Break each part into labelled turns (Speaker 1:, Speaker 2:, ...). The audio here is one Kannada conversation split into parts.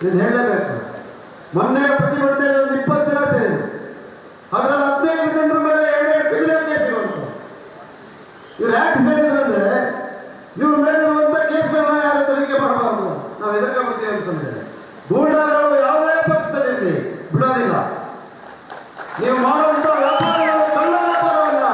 Speaker 1: ಇದನ್ನು ಹೇಳಲೇಬೇಕು. ಮೊನ್ನೆ ಪ್ರತಿಭಟನೆಯಲ್ಲಿ ಒಂದು 20 ಜನ ಸೇರಿದ್ರು. ಅದರಲ್ಲಿ 15 ಜನರ ಮೇಲೆ 2 ಕ್ರಿಮಿನಲ್ ಕೇಸ್ಗಳು. ಇವ್ರು ಯಾಕೆ ಸೇರಿದ್ರು ಅಂದ್ರೆ ಇವ್ರ ಮೇಲಿರುವಂತ ಕೇಸ್ಗಳನ್ನ ಯಾರು ತನಿಖೆ ಮಾಡಬಾರ್ದು, ನಾವು ಎದುರ್ಕೊಂಡ್ಬಿಡ್ತೀವಿ ಅಂತಂದ್ರೆ. ಗೂಂಡಾಗಳು ಯಾವುದೇ ಪಕ್ಷದಲ್ಲಿ ಬಿಡೋದಿಲ್ಲ. ನೀವು ಮಾಡುವಂತ ವ್ಯಾಪಾರಗಳು ಕಳ್ಳ ವ್ಯಾಪಾರವಲ್ಲ,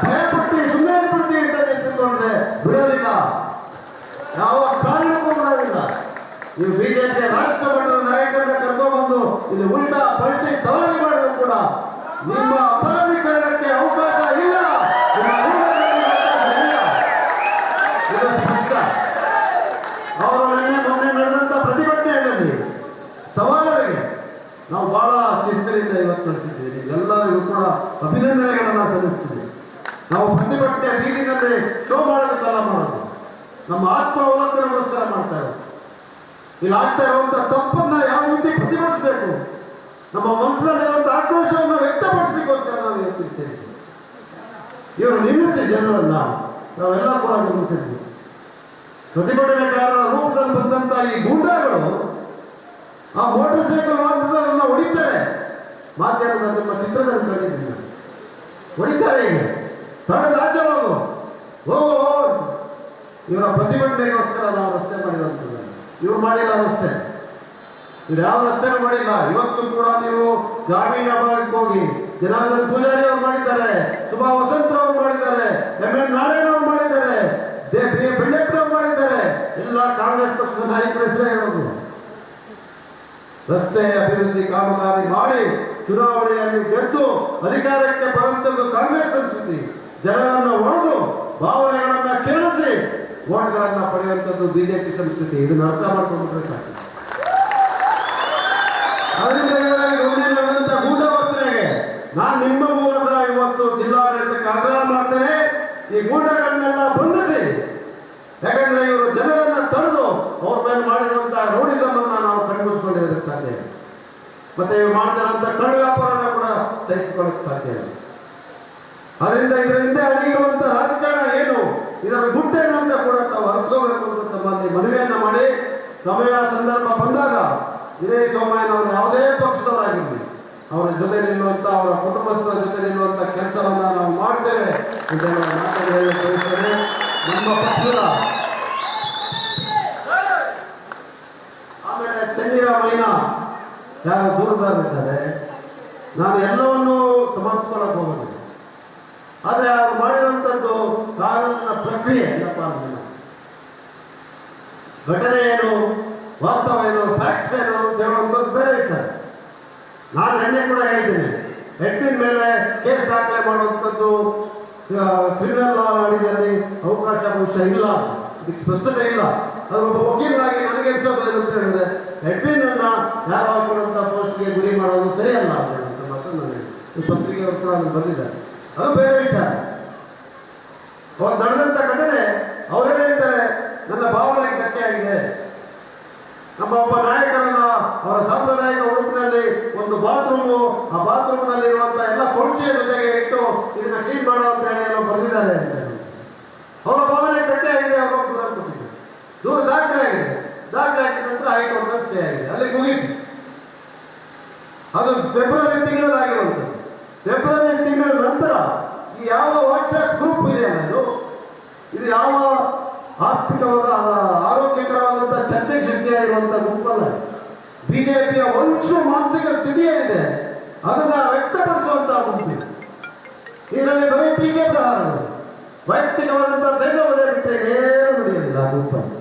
Speaker 1: ಭಯಪಟ್ಟು ಸುಮ್ಮನೆ ಬಿಡ್ತೀವಿ ಅಂತ ತಿಳ್ಕೊಂಡ್ರೆ ಬಿಡೋದಿಲ್ಲ, ಯಾವ ಕಾರಣಕ್ಕೂ ಬಿಡೋದಿಲ್ಲ. ನೀವು ಬಿಜೆಪಿ ರಾಷ್ಟ್ರ ಮಟ್ಟದ ನಾಯಕರನ್ನ ಕರ್ಕೊಂಡ್ಬಂದು ಇಲ್ಲಿ ಉಲ್ಟಾ ಪಲ್ಟಿ ಸವಾರಿ ಮಾಡಿದ್ರು ಕೂಡ ನಿಮ್ಮ ಅಪರಾಧೀಕರಣಕ್ಕೆ ಅವಕಾಶ ಇಲ್ಲ. ಇದು ಸ್ಪಷ್ಟ. ಅವರು ಮೊನ್ನೆ ನಡೆದಂತ ಪ್ರತಿಭಟನೆಯಲ್ಲಿ ಸವಾಲರಿಗೆ ನಾವು ಬಹಳ ಶಿಸ್ತರಿಂದ ಇವತ್ತು ನಡೆಸಿದ್ದೀವಿ. ಎಲ್ಲರಿಗೂ ಕೂಡ ಅಭಿನಂದನೆಗಳನ್ನು ಸಲ್ಲಿಸ್ತೀವಿ. ನಾವು ಪ್ರತಿಭಟನೆ ಬೀದಿನಲ್ಲಿ ಶೋ ಮಾಡೋದಕ್ಕೆಲ್ಲ ಮಾಡೋದು, ನಮ್ಮ ಆತ್ಮ ಅವಲೋಕನಗೋಸ್ಕರ ಮಾಡ್ತಾ ಇರೋದು. ಇಲ್ಲಿ ಆಗ್ತಾ ಇರುವಂತ ತಪ್ಪನ್ನ ಯಾವ ರೀತಿ ಪ್ರತಿಭಟಿಸಬೇಕು, ನಮ್ಮ ಮನಸ್ಸಿನಲ್ಲಿರುವಂತ ಆಕ್ರೋಶವನ್ನು ವ್ಯಕ್ತಪಡಿಸಲಿಕ್ಕೋಸ್ಕರ ನಾವು ಇವತ್ತು ಸೇರಿದ್ದೀವಿ. ಇವರು ನಿಲ್ಲಿಸಿ ಜನರನ್ನ ನಾವೆಲ್ಲ ಕೂಡ ಗಮನಿಸಿದ್ವಿ. ಪ್ರತಿಭಟನೆಗಾರರ ರೂಪದಲ್ಲಿ ಬಂದಂತ ಈ ಗೂಂಡಾಗಳು ಆ ಮೋಟರ್ ಸೈಕಲ್ ವಾಹನಗಳನ್ನ ಹೊಡಿತಾರೆ. ಮಾಧ್ಯಮದ ನಿಮ್ಮ ಚಿತ್ರಗಳನ್ನು ಕಂಡಿದ್ದೀನಿ, ಹೊಡಿತಾರೆ. ಈಗ ತಡೆದ ಆಚೆ ಹೋಗೋ ಇವರ ಪ್ರತಿಭಟನೆಗೋಸ್ಕರ ನಾವು ರಸ್ತೆ ಮಾಡಿದಂಥದ್ದು. ಇವ್ರು ಮಾಡಿಲ್ಲ ರಸ್ತೆ, ಇವ್ರು ಯಾವ ರಸ್ತೆನೂ ಮಾಡಿಲ್ಲ. ಇವತ್ತು ಕೂಡ ನೀವು ಗ್ರಾಮೀಣ ಭಾಗಕ್ಕೆ ಹೋಗಿ ಜನಾರ್ದನ್ ಪೂಜಾರಿ ಅವ್ರು ಮಾಡಿದ್ದಾರೆ, ಸುಭಾ ವಸಂತರಾವ್ ಮಾಡಿದ್ದಾರೆ, MN ನಾರಾಯಣ ಅವ್ರು ಮಾಡಿದ್ದಾರೆ, ಬೆಳ್ಳಪ್ಪನವ್ರು ಮಾಡಿದ್ದಾರೆ. ಎಲ್ಲ ಕಾಂಗ್ರೆಸ್ ಪಕ್ಷದ ನಾಯಕರ ಹೆಸರೇ ಹೇಳೋದು. ರಸ್ತೆ ಅಭಿವೃದ್ಧಿ ಕಾಮಗಾರಿ ಮಾಡಿ ಚುನಾವಣೆಯಲ್ಲಿ ಗೆದ್ದು ಅಧಿಕಾರಕ್ಕೆ ಬರುವಂಥದ್ದು ಕಾಂಗ್ರೆಸ್ ಸಂಸ್ಕೃತಿ. ಜನರನ್ನು ಒಡೆದು ಭಾವನೆಗಳನ್ನ ಕೆರಳಿಸಿ ವೋಟ್ಗಳನ್ನ ಪಡೆಯುವಂಥದ್ದು ಬಿಜೆಪಿ ಸಂಸ್ಕೃತಿ. ಇದನ್ನು ಅರ್ಥ ಮಾಡ್ಕೊಂಡ್ರೆ ಸಾಕು. ಅದರಿಂದ ನಡೆದಂತ ಗೂಂಡಾವರ್ತನೆಗೆ ನಾನು ನಿಮ್ಮ ಮೂಲಕ ಇವತ್ತು ಜಿಲ್ಲಾಡಳಿತಕ್ಕೆ ಆಗ್ರಹ ಮಾಡ್ತೇನೆ, ಈ ಗೂಂಡಗಳನ್ನೆಲ್ಲ ಬಂಧಿಸಿ. ಯಾಕಂದ್ರೆ ಇವರು ಜನರನ್ನ ತಡೆದು ಅವ್ರ ಮೇಲೆ ಮಾಡಿರುವಂತಹ ರೌಡಿಸಮ್ ಅನ್ನ ನಾವು ಕಣ್ಮುಚ್ಕೊಂಡಿರೋದಕ್ಕೆ ಸಾಧ್ಯ ಇಲ್ಲ. ಮತ್ತೆ ಇವ್ರು ಮಾಡ್ತಾರಂತ ಕಳ್ಳ ವ್ಯಾಪಾರನ ಕೂಡ ಸಹಿಸಿಕೊಳ್ಳಕ್ಕೆ ಸಾಧ್ಯ ಇಲ್ಲ. ಅದರಿಂದ ಇದರ ಹಿಂದೆ ಅಡಗಿರುವಂತ ರಾಜಕಾರಣ ಏನು, ಇದರ ಗುಟ್ಟೇನು ಅಂತ ಕೂಡ ತಾವು ಅರ್ಥಕೋಬೇಕು ಅಂತ ತಮ್ಮಲ್ಲಿ ಮನವಿಯನ್ನ ಮಾಡಿ, ಸಮಯ ಸಂದರ್ಭ ಬಂದಾಗ ವಿನಯ್ ಸೋಮಯ್ಯನವರು ಯಾವುದೇ ಪಕ್ಷದವರಾಗಿರಲಿ ಅವರ ಜೊತೆ ನಿಲ್ಲುವಂತ, ಅವರ ಕುಟುಂಬಸ್ಥರ ಜೊತೆ ನಿಲ್ಲುವಂತ ಕೆಲಸವನ್ನ ನಾವು ಮಾಡ್ತೇವೆ ಅಂತ ಬಯಸ್ತೇನೆ. ನಮ್ಮ ಪಕ್ಷದ ಆಮೇಲೆ ತೆನ್ನಿರಾಮಯ್ಯನ ಯಾರು ದೂರದಾರಿದ್ದಾರೆ, ನಾನು ಎಲ್ಲವನ್ನೂ ಸಮರ್ಥಿಸ್ಕೊಳ್ಳಕ್ಕೆ ಹೋಗೋದು. ಆದ್ರೆ ಅವ್ರು ಮಾಡಿರುವಂಥದ್ದು ಕಾನೂನಿನ ಪ್ರಕ್ರಿಯೆ ಏನಪ್ಪ ಅಂದ್ರೆ ಘಟನೆ ಏನು, ವಾಸ್ತವ ಏನು, ಫ್ಯಾಕ್ಟ್ಸ್ ಏನು ಅಂತ ಹೇಳುವಂಥದ್ದು ಬೇರೆ ವಿಚಾರ. ನಾನು ನಿನ್ನೆ ಕೂಡ ಹೇಳಿದ್ದೇನೆ, ಹೆಡ್ವಿನ್ ಮೇಲೆ ಕೇಸ್ ದಾಖಲೆ ಮಾಡುವಂಥದ್ದು ಕ್ರಿಮಿನಲ್ ಲಾ ಅಡಿಯಲ್ಲಿ ಅವಕಾಶ ಬಹುಶಃ ಇಲ್ಲ, ಇದಕ್ಕೆ ಸ್ಪಷ್ಟತೆ ಇಲ್ಲ. ಅದೊಬ್ಬ ವಕೀಲರಾಗಿ ನನಗೆ ಎಬ್ಸೋದು ಅಂತ ಹೇಳಿದ್ರೆ ಹೆಡ್ವಿನ್ ಅನ್ನ ಯಾರು ಹಾಕಿರುವಂಥ ಪೋಸ್ಟ್ಗೆ ಗುರಿ ಮಾಡೋದು ಸರಿಯಲ್ಲ ಅಂತ ಮಾತನ್ನು ಈ ಪತ್ರಿಕೆಯವರು ಕೂಡ ಅದನ್ನು ಬಂದಿದ್ದಾರೆ. ಅದು ಬೇರೆ ವಿಚಾರ. ಅವ್ರು ನಡೆದಂತ ಘಟನೆ ಅವರೇ ಹೇಳ್ತಾರೆ, ನನ್ನ ಭಾವನೆಗೆ ಧಕ್ಕೆ ಆಗಿದೆ. ನಮ್ಮ ಒಬ್ಬ ನಾಯಕರನ್ನ ಅವರ ಸಾಂಪ್ರದಾಯಿಕ ಉಡುಪಿನಲ್ಲಿ ಒಂದು ಬಾತ್ರೂಮು, ಆ ಬಾತ್ರೂಮ್ನಲ್ಲಿ ಇರುವಂತಹ ಎಲ್ಲ ಕೊಳಚೆಯ ಜೊತೆಗೆ ಇಟ್ಟು ಇದನ್ನ ಕ್ಲೀನ್ ಮಾಡೋ ಅಂತ ಹೇಳಿ ಏನೋ ಬಂದಿದ್ದಾರೆ ಅಂತ ಅವರ ಭಾವನೆಗೆ ಧಕ್ಕೆ ಆಗಿದೆ. ಅವರು ದೂರ ಕೊಟ್ಟಿದ್ದಾರೆ, ದೂರ ದಾಖಲೆ ಆಗಿದೆ. ದಾಖಲೆ ಆಗಿದ ನಂತರ ಹೈಕೋರ್ಟ್ ಸ್ಟೇ ಆಗಿದೆ, ಅಲ್ಲಿಗೆ ಮುಗಿತು. ಅದು ಫೆಬ್ರವರಿ ತಿಂಗಳಾಗಿರುವಂಥದ್ದು. ಫೆಬ್ರವರಿ ತಿಂಗಳ ನಂತರ ಈ ಯಾವ ವಾಟ್ಸ್ಆಪ್ ಗ್ರೂಪ್ ಇದೆ ಅನ್ನೋದು, ಇದು ಯಾವ ಆರ್ಥಿಕವಾದ ಆರೋಗ್ಯಕರವಾದಂತಹ ಚರ್ಚೆಗೆ ಸೃಷ್ಟಿಯಾಗಿರುವಂತಹ ಗುಂಪಲ್ಲ. ಬಿಜೆಪಿಯ ಒಂಚು ಮಾನಸಿಕ ಸ್ಥಿತಿ ಏನಿದೆ ಅದನ್ನ ವ್ಯಕ್ತಪಡಿಸುವಂತಹ ಗುಂಪು. ಇದರಲ್ಲಿ ಬರೀ ಟೀಕೆ ಪ್ರಹಾರಗಳು, ವೈಯಕ್ತಿಕವಾದಂತಹ ದೈವವೇ ಬಿಟ್ಟರೆ ಏನು ನಡೆಯೋದಿಲ್ಲ ಆ ಗುಂಪಲ್ಲಿ.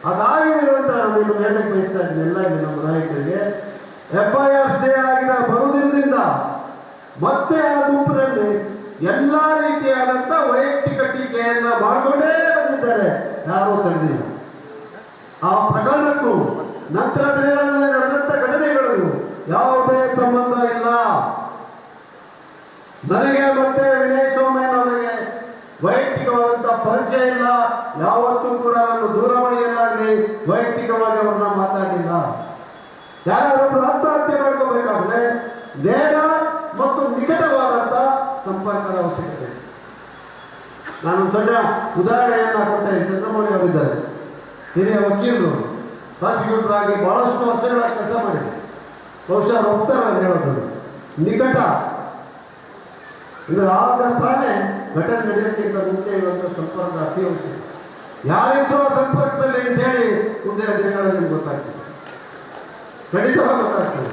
Speaker 1: ಅದಾಗಿರುವಂತ ನಾನು ಹೇಳಕ್ಕೆ ಬಯಸ್ತಾ ಇದ್ದೀನಿ ಎಲ್ಲ ನಮ್ಮ ನಾಯಕರಿಗೆ. FIR ಸ್ಟೇ ಆಗಿದ ಬರುವುದರಿಂದ ಮತ್ತೆ ಆ ಗುಂಪಿನಲ್ಲಿ ಎಲ್ಲಾ ರೀತಿಯಾದಂತ ವೈಯಕ್ತಿಕ ಟೀಕೆಯನ್ನ ಮಾಡಿಕೊಂಡೇ ಬಂದಿದ್ದಾರೆ, ಯಾರೂ ಕರೆದಿಲ್ಲ. ಆ ಪ್ರಕರಣಕ್ಕೂ ನಂತರ ದಿನಗಳಲ್ಲಿ ನಡೆದಂತ ಘಟನೆಗಳಿಗೂ ಯಾವುದೇ ಸಂಬಂಧ ಇಲ್ಲ. ನನಗೆ ಮತ್ತೆ ವಿನಯ್ ಸೋಮಯ್ಯನವರಿಗೆ ವೈಯಕ್ತಿಕವಾದಂತ ಪರಿಚಯ ಇಲ್ಲ. ಯಾವತ್ತೂ ಕೂಡ ನಾನು ದೂರವಾಣಿಯಲ್ಲಾಗಲಿ ವೈಯಕ್ತಿಕವಾಗಿ ಅವ್ರನ್ನ ಮಾತಾಡಿಲ್ಲ. ಯಾರಾದ್ರೂ ಆತ್ಮಹತ್ಯೆ ಮಾಡ್ಕೋಬೇಕಾದ್ರೆ ನೇರ ಮತ್ತು ನಿಕಟವಾದಂತ ಸಂಪರ್ಕದ ಅವಶ್ಯಕತೆ. ನಾನು ಸಣ್ಣ ಉದಾಹರಣೆಯನ್ನ ಕೊಟ್ಟೆ. ಚಂದ್ರಮೌಳಿ ಅವರಿದ್ದಾರೆ, ಹಿರಿಯ ವಕೀಲರು. ಪ್ರಾಸಿಕ್ಯೂಟರ್ ಆಗಿ ಬಹಳಷ್ಟು ವರ್ಷಗಳ ಕೆಲಸ ಮಾಡಿದೆ. ಬಹುಶಃ ಹೋಗ್ತಾರೆ ಹೇಳೋದು ನಿಕಟ ಅಂದ್ರೆ ಆಗ ತಾನೇ ಘಟನೆ ನಡೆಯೋಕ್ಕಿಂತ ಮುಂಚೆ ಇವತ್ತು ಸಂಪರ್ಕ ಅತಿ ಅವಶ್ಯಕ. ಯಾರಿದ್ರು ಆ ಸಂಪರ್ಕದಲ್ಲಿ ಅಂತ ಹೇಳಿ ಮುಂದಿನ ದಿನಗಳಲ್ಲಿ ನಿಮ್ಗೆ ಗೊತ್ತಾಗ್ತದೆ, ಖಂಡಿತವಾಗಿ ಗೊತ್ತಾಗ್ತದೆ.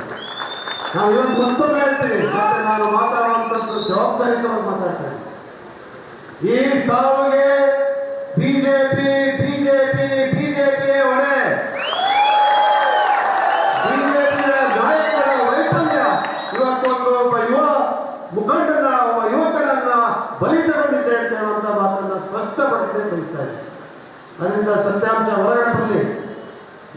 Speaker 1: ನಾವು ಇವತ್ತು ಮತ್ತೊಮ್ಮೆ ಹೇಳ್ತೀನಿ, ಮತ್ತೆ ನಾನು ಮಾತಾಡುವಂಥದ್ದು ಜವಾಬ್ದಾರಿಯುತವಾಗಿ ಮಾತಾಡ್ತೇನೆ. ಈ ಸಾವಿಗೆ ಬಿಜೆಪಿ ಹೊಣೆ. ಬಿಜೆಪಿಯ ನಾಯಕರ ವೈಫಲ್ಯ ಇವತ್ತೊಂದು ಒಬ್ಬ ಮುಖಂಡನ ಒಬ್ಬ ಯುವಕನನ್ನ ಬಲಿ ತಗೊಂಡಿದ್ದೆ ಅಂತ ಹೇಳುವಂತ ಮಾತನ್ನ ಸ್ಪಷ್ಟಪಡಿಸದೆ ತಿಳಿಸ್ತಾ ಇದೆ. ಅದರಿಂದ ಸತ್ಯಾಂಶ ಹೊರಗಡೆ ಬರಲಿ.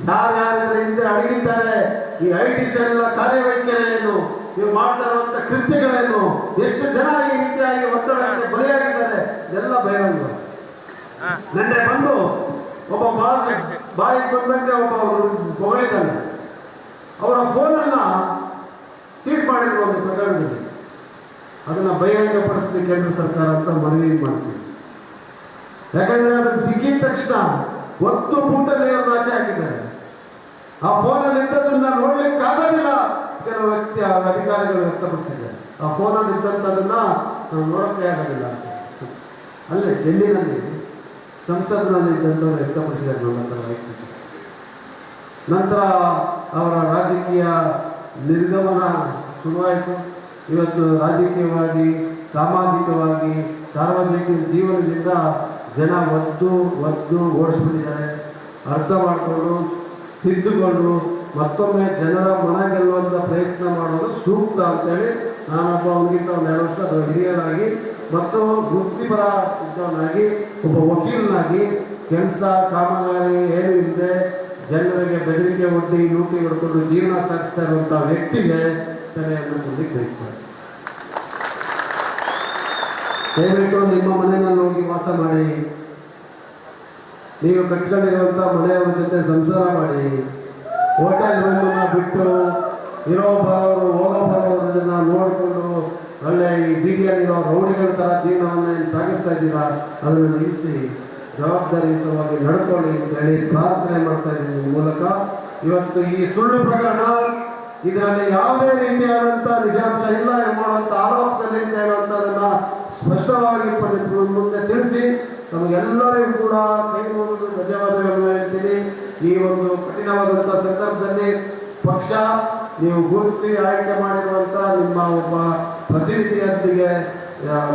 Speaker 1: ಯಾರ್ಯಾರ ಹಿಂದೆ ಅಡಗಿದ್ದಾರೆ, ಈ IT ಸೆಲ್ ಕಾರ್ಯವೈಖರಿ ಏನು, ನೀವು ಮಾಡ್ತಾ ಇರುವಂತ ಕೃತ್ಯಗಳೇನು, ಎಷ್ಟು ಜನ ಈ ರೀತಿಯಾಗಿ ಒತ್ತಡಕ್ಕೆ ಬಲಿಯಾಗಿದ್ದಾರೆ ಎಲ್ಲ ಬಹಿರಂಗ. ನಿನ್ನೆ ಬಂದು ಒಬ್ಬ ಬಾಯಿಗೆ ಬಂದಂತೆ ಒಬ್ಬ ಹೊಗಳಿದ್ದಾನೆ. ಅವರ ಫೋನನ್ನ ಸೀಸ್ ಮಾಡಿರುವ ಒಂದು ಪ್ರಕರಣದಲ್ಲಿ ಅದನ್ನ ಬಹಿರಂಗಪಡಿಸಿದ ಕೇಂದ್ರ ಸರ್ಕಾರ ಅಂತ ಮನವಿ ಮಾಡ್ತೀವಿ. ಯಾಕಂದ್ರೆ ಅದನ್ನು ಸಿಕ್ಕಿದ ತಕ್ಷಣ ಒತ್ತು ಬೂಟಲ್ಲಿ ಅವರು ಆಚೆ ಹಾಕಿದ್ದಾರೆ. ಆ ಫೋನಲ್ಲಿ ಇದ್ದದನ್ನ ನೋಡ್ಲಿಕ್ಕೆ ಆಗೋದಿಲ್ಲ ಕೆಲವು ಅಧಿಕಾರಿಗಳು ವ್ಯಕ್ತಪಡಿಸಿದ್ದಾರೆ. ಆ ಫೋನಲ್ಲಿ ಇದ್ದಂಥದನ್ನ ನಾವು ನೋಡೋಕ್ಕೆ ಆಗೋದಿಲ್ಲ. ಅಲ್ಲೇ ಡೆಲ್ಲಿನಲ್ಲಿ ಸಂಸತ್ನಲ್ಲಿ ಇದ್ದಂಥವ್ರು ವ್ಯಕ್ತಪಡಿಸಿದ್ದಾರೆ ನಮ್ಮ ನಂತರ ಅವರ ರಾಜಕೀಯ ನಿರ್ಗಮನ ಶುರುವಾಯಿತು. ಇವತ್ತು ರಾಜಕೀಯವಾಗಿ, ಸಾಮಾಜಿಕವಾಗಿ, ಸಾರ್ವಜನಿಕ ಜೀವನದಿಂದ ಜನ ಒದ್ದು ಓಡಿಸ್ಬಿಟ್ಟಿದ್ದಾರೆ. ಅರ್ಥ ಮಾಡಿಕೊಂಡು ತಿದ್ದುಕೊಂಡು ಮತ್ತೊಮ್ಮೆ ಜನರ ಮನ ಗೆಲ್ಲುವಂಥ ಪ್ರಯತ್ನ ಮಾಡೋದು ಸೂಕ್ತ ಅಂತೇಳಿ ನಾನೊಬ್ಬ ಅವನಿಗಿಂತ ಒಂದು 2 ವರ್ಷ ಹಿರಿಯರಾಗಿ ಮತ್ತು ವೃತ್ತಿಪರ ಇದ್ದವನಾಗಿ ಒಬ್ಬ ವಕೀಲನಾಗಿ ಕೆಲಸ ಕಾಮಗಾರಿ ಏನು ಇಲ್ಲದೆ ಜನರಿಗೆ ಬೆದರಿಕೆ ಒಡ್ಡಿ ಲೂಟಿ ಹೊಡ್ಕೊಂಡು ಜೀವನ ಸಾಗಿಸ್ತಾ ಇರುವಂಥ ವ್ಯಕ್ತಿಗೆ ಸರಿಯನ್ನು ತಿಳಿಸ್ತಾರೆ. ದಯವಿಟ್ಟು ನಿಮ್ಮ ಮನೆಯಲ್ಲಿ ಹೋಗಿ ವಾಸ ಮಾಡಿ, ನೀವು ಕಟ್ಕೊಂಡಿರುವಂಥ ಮನೆಯವರ ಜೊತೆ ಸಂಸಾರ ಮಾಡಿ, ಹೋಟೆಲ್ ರೂಮನ್ನ ಬಿಟ್ಟು ಇರೋ ಬರೋರು ಹೋಗೋ ಬರೋರನ್ನ ನೋಡಿಕೊಂಡು ಒಳ್ಳೆ ಈ ಬೀದಿಯಲ್ಲಿರೋ ರೌಡಿಗಳ ಥರ ಜೀವನವನ್ನು ಸಾಗಿಸ್ತಾ ಇದ್ದೀರಾ, ಅದನ್ನು ನಿಲ್ಲಿಸಿ ಜವಾಬ್ದಾರಿಯುತವಾಗಿ ನಡ್ಕೊಳ್ಳಿ ಅಂತ ಹೇಳಿ ಪ್ರಾರ್ಥನೆ ಮಾಡ್ತಾ ಇದ್ದೀನಿ. ಈ ಮೂಲಕ ಇವತ್ತು ಈ ಸುಳ್ಳು ಪ್ರಕರಣ ಇದರಲ್ಲಿ ಯಾವುದೇ ರೀತಿಯಾದಂಥ ನಿಜಾಂಶ ಇಲ್ಲ ಎಂಬುವಂಥ ಆರೋಪದಲ್ಲಿ ಅಂತ ಹೇಳುವಂಥದ್ದನ್ನ ಸ್ಪಷ್ಟವಾಗಿ ಮುಂದೆ ತಿಳಿಸಿ ನಮಗೆಲ್ಲರಿಗೂ ಕೂಡ ಕೈ ಮುಗಿದು ಧನ್ಯವಾದಗಳನ್ನು ಹೇಳ್ತೀನಿ. ಈ ಒಂದು ಕಠಿಣವಾದಂಥ ಸಂದರ್ಭದಲ್ಲಿ ಪಕ್ಷ ನೀವು ಗುರುತಿಸಿ ಆಯ್ಕೆ ಮಾಡಿರುವಂಥ ನಿಮ್ಮ ಒಬ್ಬ ಪ್ರತಿನಿಧಿಯೊಂದಿಗೆ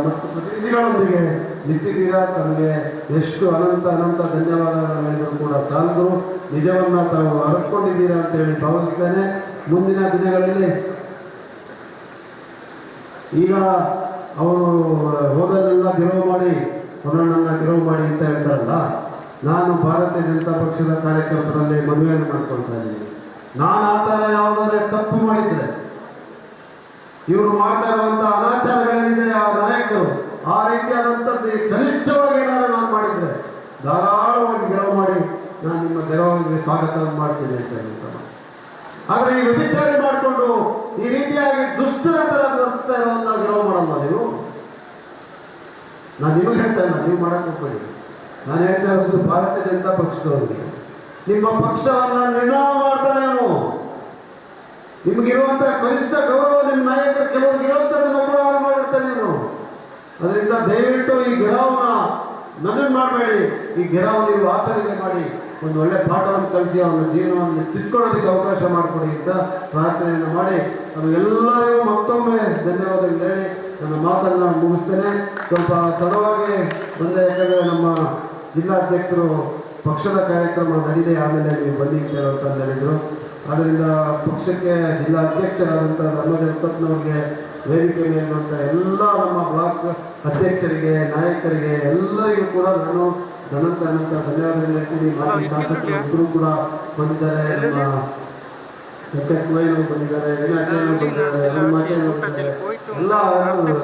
Speaker 1: ಮತ್ತು ಪ್ರತಿನಿಧಿಗಳೊಂದಿಗೆ ನಿಂತಿದ್ದೀರಾ. ತಮಗೆ ಎಷ್ಟು ಅನಂತ ಧನ್ಯವಾದಗಳನ್ನು ಹೇಳಿದ್ರು ಕೂಡ ಸಾಲದು. ನಿಜವನ್ನ ತಾವು ಅರ್ಕೊಂಡಿದ್ದೀರಾ ಅಂತ ಹೇಳಿ ಭಾವಿಸ್ತೇನೆ. ಮುಂದಿನ ದಿನಗಳಲ್ಲಿ ಈಗ ಅವರು ಹೋದರೆಲ್ಲ ಗೆಲುವು ಮಾಡಿ ಹೊರನನ್ನ ಗೆಲುವು ಮಾಡಿ ಅಂತ ಹೇಳ್ತಾರಲ್ಲ, ನಾನು ಭಾರತೀಯ ಜನತಾ ಪಕ್ಷದ ಕಾರ್ಯಕರ್ತರಲ್ಲಿ ಮನವಿಯನ್ನು ಮಾಡ್ಕೊಳ್ತಾ ಇದ್ದೀನಿ. ನಾನು ಆ ಥರ ಯಾವುದಾದ್ರೆ ತಪ್ಪು ಮಾಡಿದ್ರೆ, ಇವರು ಮಾಡ್ತಾ ಇರುವಂಥ ಅನಾಚಾರಗಳೇನಿದೆ ಆ ನಾಯಕರು ಆ ರೀತಿಯಾದಂಥದ್ದು ಕನಿಷ್ಠವಾಗಿ ಏನಾದ್ರು ನಾನು ಮಾಡಿದ್ರೆ ಧಾರಾಳವಾಗಿ ಗೆಲುವು ಮಾಡಿ ನಾನು ನಿಮ್ಮ ಗೆಲುವಿಗೆ ಸ್ವಾಗತವನ್ನು ಮಾಡ್ತೀನಿ ಅಂತ ಹೇಳ್ತಾರೆ. ಆದರೆ ಈ ವ್ಯಭಿಚಾರ ಮಾಡಿಕೊಂಡು ಈ ರೀತಿಯಾಗಿ ದುಷ್ಟರ ಥರ ವರ್ತಿಸ್ತಾ ಇರೋದನ್ನ ಗೆಲುವು ಮಾಡಲ್ಲ ನೀವು. ನಾನು ನಿಮಗೆ ಹೇಳ್ತಾ ಇಲ್ಲ, ನೀವು ಮಾಡಕ್ಕೆ ಹೋಗ್ಬೇಡಿ. ನಾನು ಹೇಳ್ತಾ ಇರೋದು ಭಾರತೀಯ ಜನತಾ ಪಕ್ಷದವರಿಗೆ. ನಿಮ್ಮ ಪಕ್ಷವನ್ನು ನಿರ್ಣಯ ಮಾಡ್ತಾರೆ ನಾನು. ನಿಮಗಿರುವಂಥ ಕನಿಷ್ಠ ಗೌರವ ನಿಮ್ಮ ನಾಯಕರು ಕೆಲವರಿಗೆ ಇರುವಂಥದ್ದನ್ನು ಒಬ್ಬರು ಮಾಡಿರ್ತಾರೆ ನೀವು. ಅದರಿಂದ ದಯವಿಟ್ಟು ಈ ಗೆಲುವನ್ನ ನನಗೆ ಮಾಡಬೇಡಿ. ಈ ಗೆಲುವು ನೀವು ಆತನಿಗೆ ಮಾಡಿ ಒಂದು ಒಳ್ಳೆ ಪಾಠವನ್ನು ಕಲಿಸಿ ಅವನ ಜೀವನವನ್ನು ತಿದ್ಕೊಳ್ಳೋದಕ್ಕೆ ಅವಕಾಶ ಮಾಡಿಕೊಡಿ ಅಂತ ಪ್ರಾರ್ಥನೆಯನ್ನು ಮಾಡಿ ನಮಗೆಲ್ಲರಿಗೂ ಮತ್ತೊಮ್ಮೆ ಧನ್ಯವಾದಗಳು ಹೇಳಿ ನನ್ನ ಮಾತನ್ನು ಮುಗಿಸ್ತೇನೆ. ಸ್ವಲ್ಪ ತಡವಾಗಿ ಬಂದೆ, ಯಾಕಂದರೆ ನಮ್ಮ ಜಿಲ್ಲಾಧ್ಯಕ್ಷರು ಪಕ್ಷದ ಕಾರ್ಯಕ್ರಮ ನಡೀದೆ ಆಮೇಲೆ ನೀವು ಬನ್ನಿ ಕೇಳುವಂತ ಹೇಳಿದರು. ಆದ್ದರಿಂದ ಪಕ್ಷಕ್ಕೆ ಜಿಲ್ಲಾಧ್ಯಕ್ಷರಾದಂಥ ಧರ್ಮದೇವಪ್ಪನವ್ರಿಗೆ ವೇದಿಕೆ ಮೇಲಿರುವಂಥ ಎಲ್ಲ ನಮ್ಮ ಬ್ಲಾಕ್ ಅಧ್ಯಕ್ಷರಿಗೆ, ನಾಯಕರಿಗೆ ಎಲ್ಲರಿಗೂ ಕೂಡ ನಾನು ಅನಂತ ಧನ್ಯವಾದಗಳು ಹೇಳ್ತೀನಿ. ಮಾಜಿ ಶಾಸಕರು ಇಬ್ಬರು ಕೂಡ ಬಂದಿದ್ದಾರೆ, ನಮ್ಮ ಸೆಕ್ರೆಟರಿ ಬಂದಿದ್ದಾರೆ, ವೀಣಾಚಾರ್ಯರು ಬಂದಿದ್ದಾರೆ, ಹನುಮಾಚಾರ್ಯರು ಬಂದಿದ್ದಾರೆ, ಎಲ್ಲ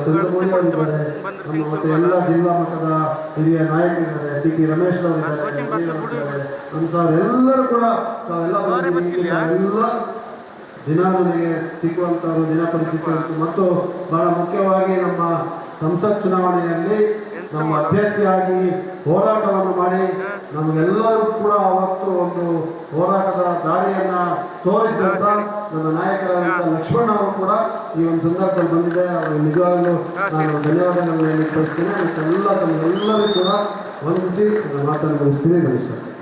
Speaker 1: ಚಂದ್ರಮೌಳಿ ಅವರಿದ್ದಾರೆ, ನಮ್ಮ ಮತ್ತೆ ಎಲ್ಲ ಜಿಲ್ಲಾ ಮಟ್ಟದ ಹಿರಿಯ ನಾಯಕರಿದ್ದಾರೆ, ಟಿ ರಮೇಶ್ ಅವರಿದ್ದಾರೆ, ಎಲ್ಲರೂ ಕೂಡ ಎಲ್ಲ ದಿನ ನನಗೆ ಸಿಕ್ಕುವಂಥವ್ರು, ದಿನಪರಿಚಿತರು ಮತ್ತು ಬಹಳ ಮುಖ್ಯವಾಗಿ ನಮ್ಮ ಸಂಸತ್ ಚುನಾವಣೆಯಲ್ಲಿ ನಮ್ಮ ಅಭ್ಯರ್ಥಿಯಾಗಿ ಹೋರಾಟವನ್ನು ಮಾಡಿ ನಮಗೆಲ್ಲರೂ ಕೂಡ ಅವತ್ತು ಒಂದು ಹೋರಾಟದ ದಾರಿಯನ್ನ ತೋರಿಸಿದಂತ ನಮ್ಮ ನಾಯಕರಾದಂಥ ಲಕ್ಷ್ಮಣ್ ಅವರು ಕೂಡ ಈ ಒಂದು ಸಂದರ್ಭದಲ್ಲಿ ಬಂದಿದೆ. ಅವರು ನಿಜವಾಗ್ಲೂ ನಾನು ಧನ್ಯವಾದಗಳನ್ನ ಕಳಿಸ್ತೇನೆ. ಮತ್ತೆಲ್ಲ ತಮ್ಮೆಲ್ಲರಿಗೂ ಕೂಡ ವಂದಿಸಿ ಮಾತನ್ನು ಮುಗಿಸ್ತೀನಿ. ನಮಸ್ಕಾರ.